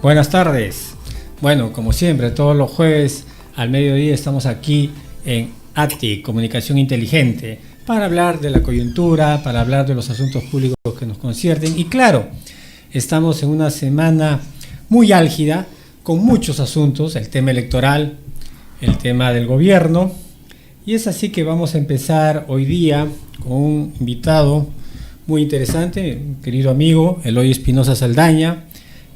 Buenas tardes. Bueno, como siempre, todos los jueves al mediodía estamos aquí en ATI, Comunicación Inteligente, para hablar de la coyuntura, para hablar de los asuntos públicos que nos conciernen. Y claro, estamos en una semana muy álgida, con muchos asuntos, el tema electoral, el tema del gobierno. Y es así que vamos a empezar hoy día con un invitado muy interesante, un querido amigo, Eloy Espinosa Saldaña,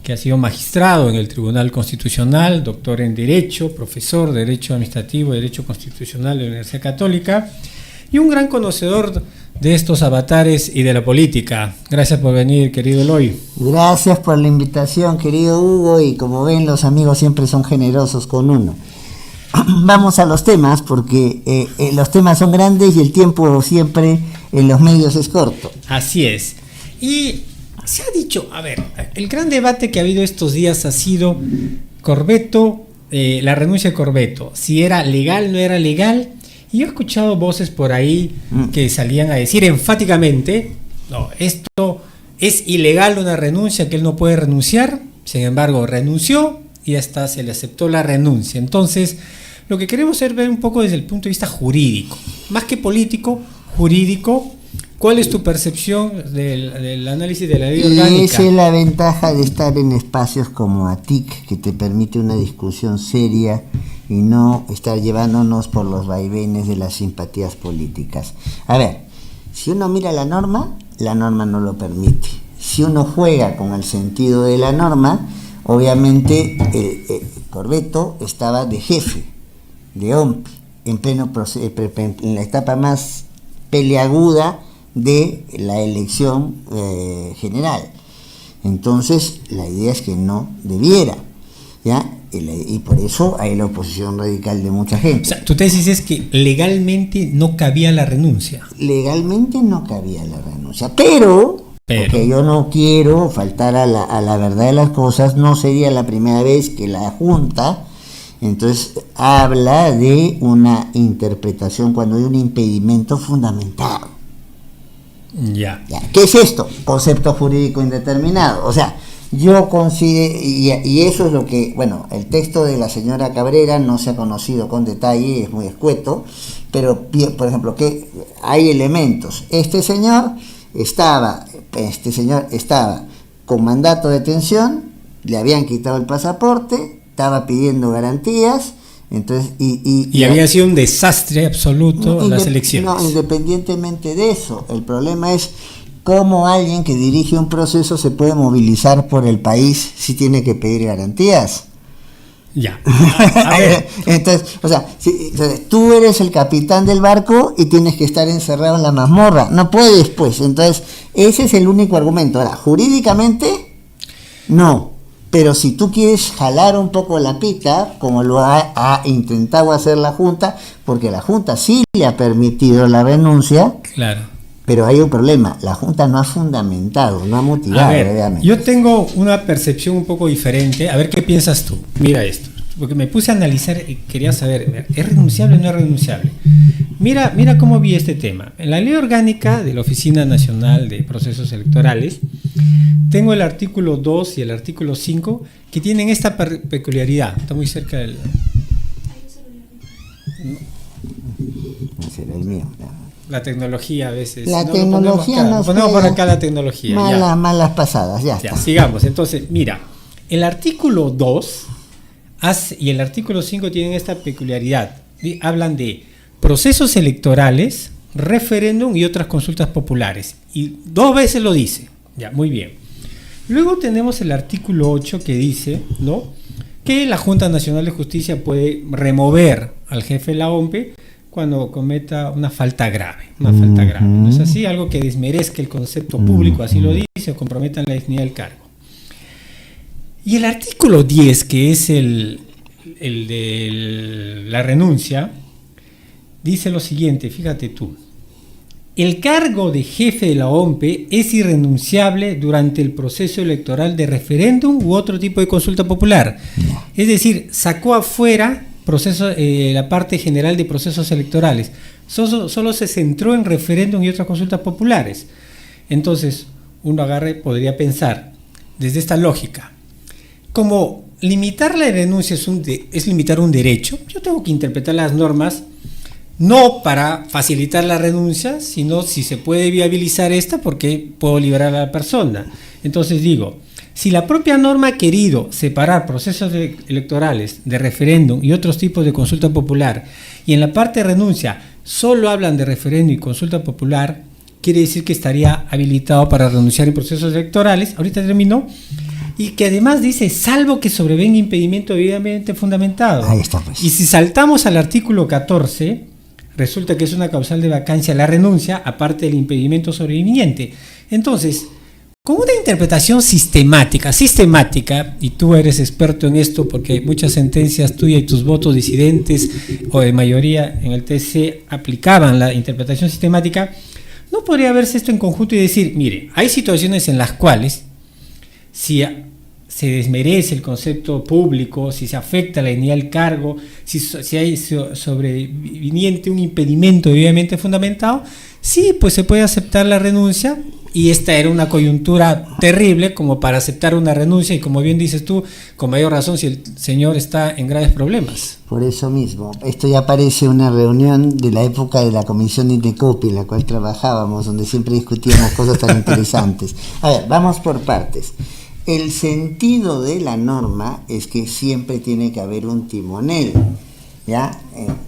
que ha sido magistrado en el Tribunal Constitucional, doctor en Derecho, profesor de Derecho Administrativo y Derecho Constitucional de la Universidad Católica, y un gran conocedor de estos avatares y de la política. Gracias por venir, querido Eloy. Gracias por la invitación, querido Hugo, y como ven, los amigos siempre son generosos con uno. Vamos a los temas, porque los temas son grandes y el tiempo siempre en los medios es corto. Así es. Y se ha dicho, a ver, el gran debate que ha habido estos días ha sido Corvetto, la renuncia de Corvetto, si era legal o no era legal. Y yo he escuchado voces por ahí que salían a decir enfáticamente, no, esto es ilegal, una renuncia, que él no puede renunciar. Sin embargo, renunció y hasta se le aceptó la renuncia. Entonces, lo que queremos es ver un poco desde el punto de vista jurídico, más que político, jurídico. ¿Cuál es tu percepción del análisis de la ley orgánica? Esa es la ventaja de estar en espacios como ATIC, que te permite una discusión seria y no estar llevándonos por los vaivenes de las simpatías políticas. A ver, si uno mira la norma no lo permite. Si uno juega con el sentido de la norma, obviamente Corvetto estaba de jefe de OMPI, en la etapa más peleaguda de la elección general. Entonces la idea es que no debiera, ¿ya? Y por eso hay la oposición radical de mucha gente. O sea, tu tesis es que legalmente no cabía la renuncia. Legalmente no cabía la renuncia, pero porque yo no quiero faltar a la verdad de las cosas, no sería la primera vez que la Junta entonces habla de una interpretación cuando hay un impedimento fundamentado. Ya. ¿Qué es esto? Concepto jurídico indeterminado. O sea, yo considero, y eso es lo que, bueno, el texto de la señora Cabrera no se ha conocido con detalle, es muy escueto, pero, por ejemplo, que hay elementos. Este señor estaba con mandato de detención, le habían quitado el pasaporte, estaba pidiendo garantías. Entonces, y había sido un desastre absoluto las elecciones. No, independientemente de eso, el problema es cómo alguien que dirige un proceso se puede movilizar por el país si tiene que pedir garantías. Ya. A ver. Entonces, o sea, tú eres el capitán del barco y tienes que estar encerrado en la mazmorra. No puedes, pues. Entonces, ese es el único argumento. Ahora, jurídicamente, no. Pero si tú quieres jalar un poco la pita, como lo ha intentado hacer la Junta, porque la Junta sí le ha permitido la renuncia, claro. Pero hay un problema, la Junta no ha fundamentado, no ha motivado. A ver, yo tengo una percepción un poco diferente, a ver qué piensas tú. Mira esto, porque me puse a analizar y quería saber, ¿es renunciable o no es renunciable? Mira cómo vi este tema. En la ley orgánica de la Oficina Nacional de Procesos Electorales, tengo el artículo 2 y el artículo 5 que tienen esta peculiaridad. Está muy cerca del... No será el mío. La tecnología a veces. La tecnología nos ponemos por acá la tecnología. Malas pasadas, ya está. Sigamos. Entonces, mira, el artículo 2 y el artículo 5 tienen esta peculiaridad. Hablan de procesos electorales, referéndum y otras consultas populares. Y 2 veces lo dice. Ya, muy bien. Luego tenemos el artículo 8 que dice, ¿no?, que la Junta Nacional de Justicia puede remover al jefe de la OMPE cuando cometa una falta grave. ¿No es así? Algo que desmerezca el concepto público, así lo dice, o comprometa la dignidad del cargo. Y el artículo 10, que es el de la renuncia, dice lo siguiente, fíjate tú. El cargo de jefe de la OMPE es irrenunciable durante el proceso electoral de referéndum u otro tipo de consulta popular. Es decir, sacó afuera la parte general de procesos electorales. Solo se centró en referéndum y otras consultas populares. Entonces, uno podría pensar, desde esta lógica, como limitar la renuncia es limitar un derecho, yo tengo que interpretar las normas no para facilitar la renuncia, sino si se puede viabilizar esta, porque puedo liberar a la persona. Entonces digo, si la propia norma ha querido separar procesos electorales de referéndum y otros tipos de consulta popular, y en la parte de renuncia solo hablan de referéndum y consulta popular, quiere decir que estaría habilitado para renunciar en procesos electorales, ahorita terminó, y que además dice, salvo que sobrevenga impedimento debidamente fundamentado. Ahí está, pues. Y si saltamos al artículo 14, resulta que es una causal de vacancia la renuncia, aparte del impedimento sobreviniente. Entonces, con una interpretación sistemática, y tú eres experto en esto porque muchas sentencias tuyas y tus votos disidentes o de mayoría en el TC aplicaban la interpretación sistemática, ¿no podría verse esto en conjunto y decir, mire, hay situaciones en las cuales si se desmerece el concepto público, si se afecta la dignidad del cargo, si hay sobreviniente un impedimento debidamente fundamentado, sí, pues se puede aceptar la renuncia, y esta era una coyuntura terrible como para aceptar una renuncia, y como bien dices tú, con mayor razón si el señor está en graves problemas. Por eso mismo, esto ya parece una reunión de la época de la Comisión de Indecopi, en la cual trabajábamos, donde siempre discutíamos cosas tan interesantes. A ver, vamos por partes. El sentido de la norma es que siempre tiene que haber un timonel, ¿ya?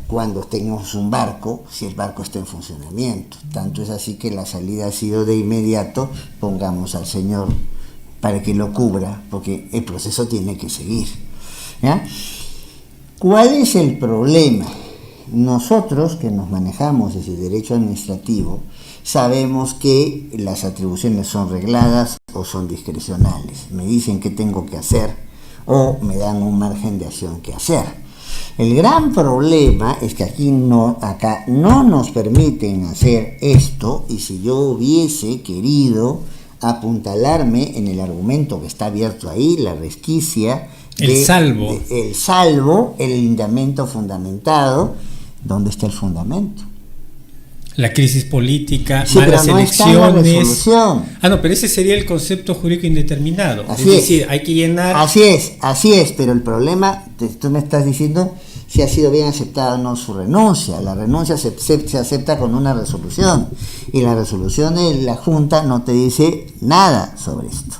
Cuando tengamos un barco, si el barco está en funcionamiento. Tanto es así que la salida ha sido de inmediato, pongamos al señor para que lo cubra, porque el proceso tiene que seguir, ¿ya? ¿Cuál es el problema? Nosotros que nos manejamos ese derecho administrativo, sabemos que las atribuciones son regladas o son discrecionales. Me dicen qué tengo que hacer o me dan un margen de acción que hacer. El gran problema es que acá no nos permiten hacer esto, y si yo hubiese querido apuntalarme en el argumento que está abierto ahí, la resquicia, el salvo, el lindamento fundamentado, ¿dónde está el fundamento? La crisis política, sí, malas pero no elecciones. Está en la resolución. Pero ese sería el concepto jurídico indeterminado. Así es decir, hay que llenar. Así es, pero el problema, tú me estás diciendo si ha sido bien aceptada o no su renuncia. La renuncia se acepta con una resolución, y la resolución de la Junta no te dice nada sobre esto.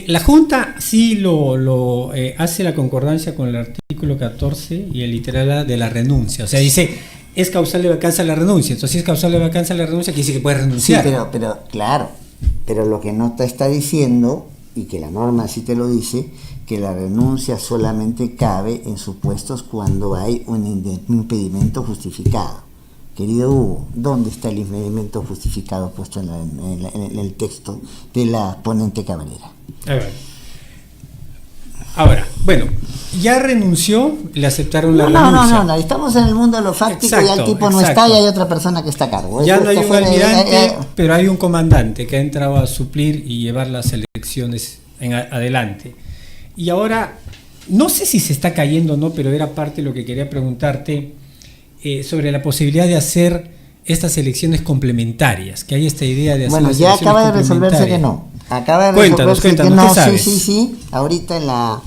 La Junta sí lo hace la concordancia con el artículo 14 y el literal A de la renuncia. O sea, dice, es causal de vacancia la renuncia. Entonces, si es causal de vacancia la renuncia, quiere decir que puede renunciar. Sí, pero claro, pero lo que no te está diciendo, y que la norma sí te lo dice, que la renuncia solamente cabe en supuestos cuando hay un impedimento justificado. Querido Hugo, ¿dónde está el impedimento justificado puesto en el texto de la ponente Cabrera? A ver. Ahora, bueno, ya renunció, le aceptaron la renuncia. No, estamos en el mundo de lo fáctico, y el tipo no está y hay otra persona que está a cargo. Ya no hay un almirante, pero hay un comandante que ha entrado a suplir y llevar las elecciones adelante. Y ahora, no sé si se está cayendo o no, pero era parte de lo que quería preguntarte sobre la posibilidad de hacer estas elecciones complementarias, que hay esta idea de hacer las elecciones complementarias. Bueno, ya acaba de resolverse que no. Cuéntanos, que no. ¿qué sabes? Sí. Ahorita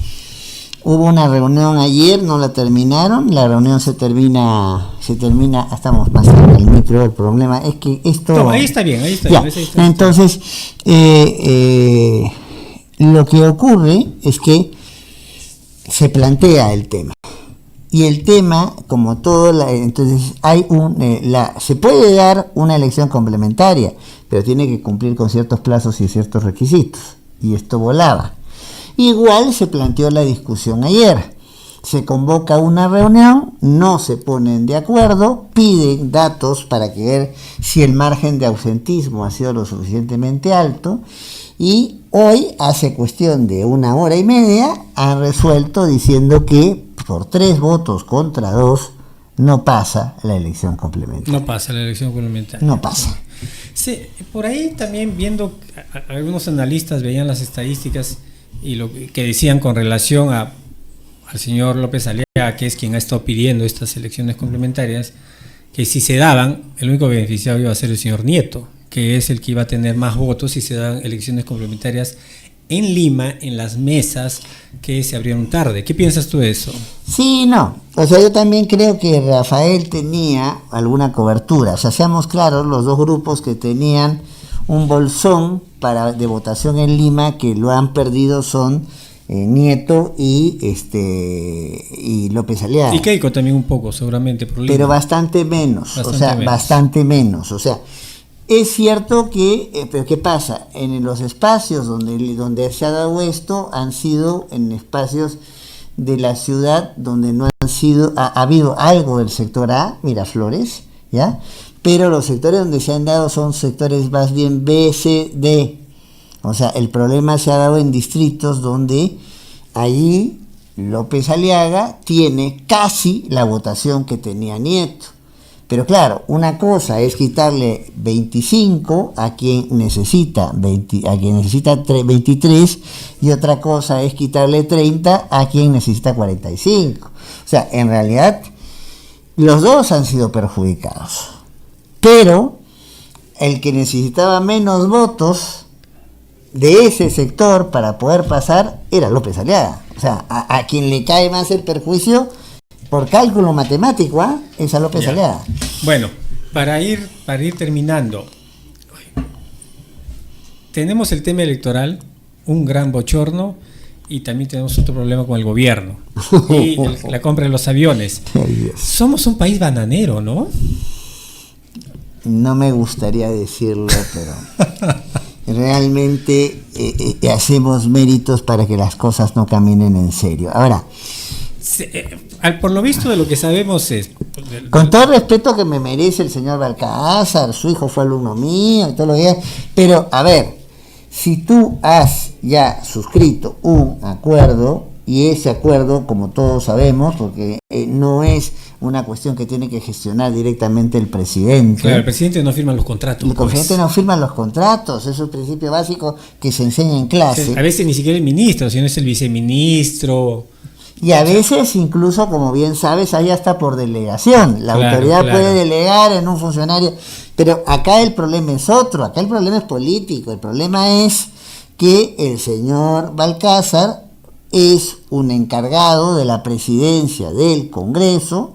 hubo una reunión ayer, no la terminaron. La reunión se termina. Estamos más cerca del micro. El problema es que esto. No, ahí está bien. Entonces, lo que ocurre es que se plantea el tema. Y el tema, como todo, entonces se puede dar una elección complementaria, pero tiene que cumplir con ciertos plazos y ciertos requisitos. Y esto volaba. Igual se planteó la discusión ayer. Se convoca una reunión, no se ponen de acuerdo, piden datos para ver si el margen de ausentismo ha sido lo suficientemente alto, y hoy, hace cuestión de 1 hora y media, han resuelto diciendo que por 3 votos contra 2 no pasa la elección complementaria. No pasa. Sí, por ahí también viendo, algunos analistas veían las estadísticas y lo que decían con relación al señor López Aliaga, que es quien ha estado pidiendo estas elecciones complementarias, que si se daban, el único beneficiado iba a ser el señor Nieto, que es el que iba a tener más votos si se dan elecciones complementarias en Lima en las mesas que se abrieron tarde. ¿Qué piensas tú de eso? Sí, no. O sea, yo también creo que Rafael tenía alguna cobertura. O sea, seamos claros, los dos grupos que tenían un bolsón de votación en Lima que lo han perdido son Nieto y López Aliaga. Y Keiko también un poco, seguramente, por Lima. Pero bastante menos. Bastante menos. O sea, es cierto que, pero ¿qué pasa? En los espacios donde se ha dado esto han sido en espacios de la ciudad donde no han sido, ha habido algo del sector A, Miraflores, ¿ya? Pero los sectores donde se han dado son sectores más bien B, C, D. O sea, el problema se ha dado en distritos donde allí López Aliaga tiene casi la votación que tenía Nieto. Pero claro, una cosa es quitarle 25 a quien necesita 23 y otra cosa es quitarle 30 a quien necesita 45. O sea, en realidad los dos han sido perjudicados. Pero el que necesitaba menos votos de ese sector para poder pasar era López Aliaga. O sea, a quien le cae más el perjuicio por cálculo matemático, es a López Aliaga. Bueno, para ir terminando, tenemos el tema electoral, un gran bochorno, y también tenemos otro problema con el gobierno y la compra de los aviones. Somos un país bananero, ¿no? No me gustaría decirlo, pero realmente hacemos méritos para que las cosas no caminen en serio. Ahora, por lo visto de lo que sabemos es... Con todo el respeto que me merece el señor Balcázar, su hijo fue alumno mío y todo lo que... Pero, a ver, si tú has ya suscrito un acuerdo, y ese acuerdo, como todos sabemos, porque no es una cuestión que tiene que gestionar directamente el presidente. Claro, el presidente no firma los contratos. El presidente no firma los contratos, es un principio básico que se enseña en clase. A veces ni siquiera el ministro, sino es el viceministro... Y a veces incluso, como bien sabes, hay hasta por delegación. La autoridad puede delegar en un funcionario. Pero acá el problema es otro, acá el problema es político. El problema es que el señor Balcázar es un encargado de la presidencia del Congreso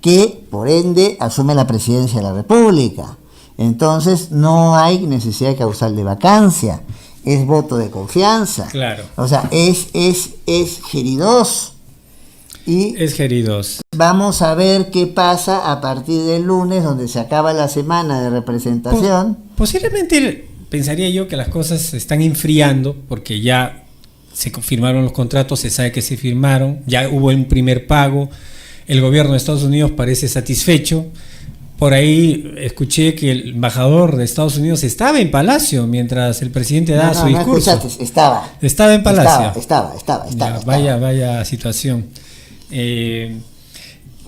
que, por ende, asume la presidencia de la República. Entonces no hay necesidad de causal de vacancia. Es voto de confianza. Claro. O sea, es Geri2. Y es Geri2. Vamos a ver qué pasa a partir del lunes, donde se acaba la semana de representación. Posiblemente pensaría yo que las cosas se están enfriando, porque ya se confirmaron los contratos, se sabe que se firmaron, ya hubo un primer pago, el gobierno de Estados Unidos parece satisfecho. Por ahí escuché que el embajador de Estados Unidos estaba en Palacio mientras el presidente daba su discurso. No escuchaste, estaba en Palacio. Estaba. Vaya situación.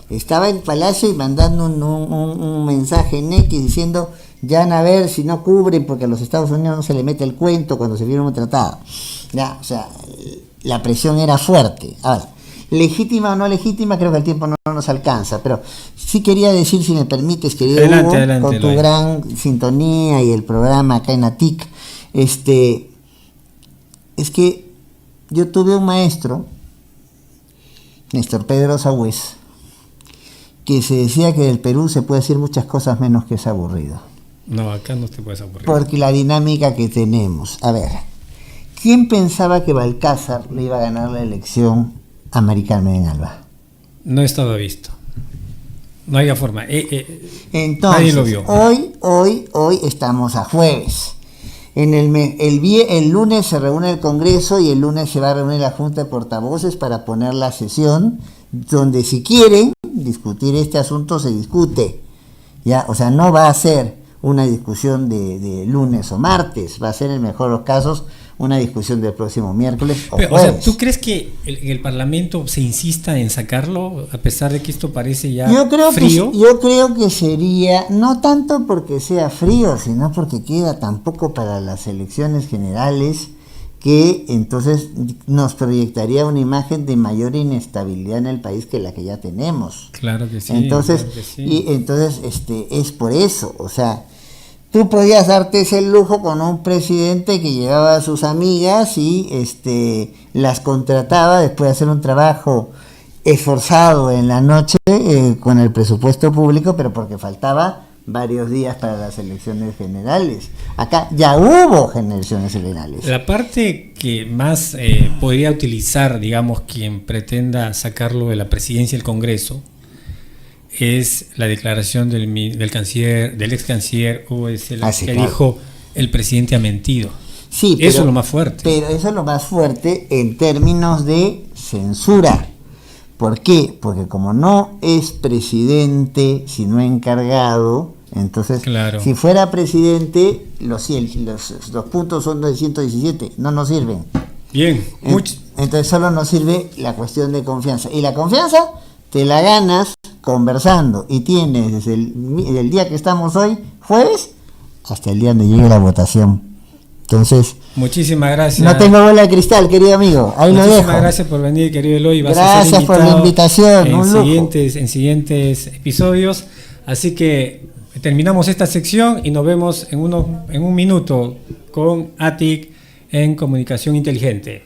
Estaba en Palacio y mandando un mensaje en X diciendo: ya van a ver si no cubren, porque a los Estados Unidos no se le mete el cuento cuando se firma un tratado. Ya, o sea, la presión era fuerte. Ahora, legítima o no legítima, creo que el tiempo no nos alcanza, pero sí quería decir, si me permites, querido Hugo, con tu gran sintonía y el programa acá en ATIC, es que yo tuve un maestro, Néstor Pedro Sagüez, que se decía que del Perú se puede decir muchas cosas menos que es aburrido. No, acá no te puedes aburrir. Porque la dinámica que tenemos. A ver, ¿quién pensaba que Balcázar le iba a ganar la elección a Mari Carmen Alba? No estaba visto. No había forma. Entonces, nadie lo vio. Hoy estamos a jueves. El lunes se reúne el Congreso y el lunes se va a reunir la Junta de Portavoces para poner la sesión donde, si quieren discutir este asunto, se discute. ¿Ya? O sea, no va a ser una discusión de lunes o martes, va a ser, en el mejor de los casos, una discusión del próximo miércoles o jueves. O sea, ¿tú crees que el Parlamento se insista en sacarlo, a pesar de que esto parece ya frío? Yo creo que sería, no tanto porque sea frío, sino porque queda tan poco para las elecciones generales, que entonces nos proyectaría una imagen de mayor inestabilidad en el país que la que ya tenemos. Claro que sí. Entonces, claro que sí. Y entonces es por eso, o sea, tú podías darte ese lujo con un presidente que llevaba a sus amigas y las contrataba después de hacer un trabajo esforzado en la noche con el presupuesto público, pero porque faltaba varios días para las elecciones generales. Acá ya hubo elecciones generales. La parte que más podría utilizar, digamos, quien pretenda sacarlo de la presidencia del Congreso, es la declaración del canciller, del ex canciller Hugo de Sela, que claro, dijo: el presidente ha mentido. Sí, eso es lo más fuerte. Pero eso es lo más fuerte en términos de censura. ¿Por qué? Porque como no es presidente, sino encargado, entonces, claro, si fuera presidente, los puntos son de 117, no nos sirven. Bien. Entonces solo nos sirve la cuestión de confianza. Y la confianza te la ganas conversando, y tienes desde el día que estamos hoy, jueves, hasta el día donde llegue la votación. Entonces, muchísimas gracias. No tengo bola de cristal, querido amigo. Ahí lo dejo. Muchísimas gracias por venir, querido Eloy. Gracias por la invitación. En siguientes episodios. Así que terminamos esta sección y nos vemos en un minuto con ATIC en Comunicación Inteligente.